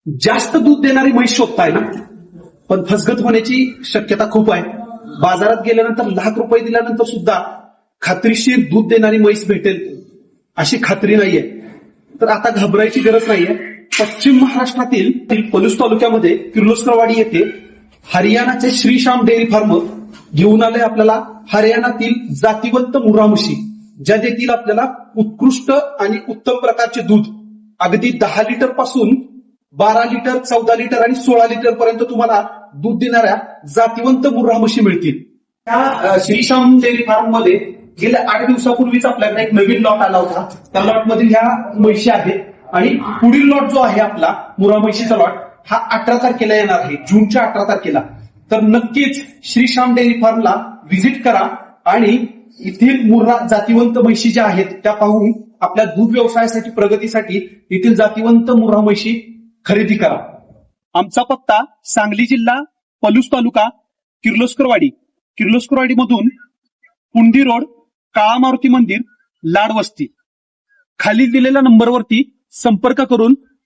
जास्त दूध देणारी म्हैस शोधताय ना, पण फसगत होण्याची शक्यता खूप आहे. बाजारात गेल्यानंतर लाख रुपये दिल्यानंतर सुद्धा खात्रीशीर दूध देणारी म्हैस भेटेल अशी खात्री नाहीये. तर आता घाबरायची गरज नाहीये. पश्चिम महाराष्ट्रातील पलूस तालुक्यामध्ये किर्लोस्करवाडी येथे हरियाणाचे श्रीश्याम डेअरी फार्म घेऊन आले आपल्याला हरियाणातील जातीवंत मुर्रा म्हशी, ज्या देतील आपल्याला उत्कृष्ट आणि उत्तम प्रकारचे दूध. अगदी 10 लिटर पासून 12 लिटर, 14 लिटर आणि 16 लिटर पर्यंत तुम्हाला दूध देणाऱ्या जातीवंत मुर्रा म्हशी मिळतील. त्या श्रीश्याम डेअरी फार्म मध्ये गेल्या 8 दिवसापूर्वीच आपल्याकडे एक नवीन लॉट आला होता. त्या लॉट मधील ह्या म्हशी आहेत आणि पुढील लॉट जो आहे आपला मुर्रा म्हशीचा लॉट हा 18 तारखेला येणार आहे, जूनच्या 18 तारखेला. तर नक्कीच श्रीश्याम डेअरी फार्मला व्हिजिट करा आणि येथील मुर्रा जातीवंत म्हशी ज्या आहेत त्या पाहून आपल्या दूध व्यवसायासाठी, प्रगतीसाठी येथील जातीवंत मुर्रा म्हशी खरेदी करा. आमचा पत्ता सांगली जिल्हा, पलूस तालुका, किर्लोस्करवाडी. किर्लोस्करवाडी मधून पुंडी रोड, काळा मारुती मंदिर, लाड वस्ती. खाली दिलेल्या नंबरवरती संपर्क करून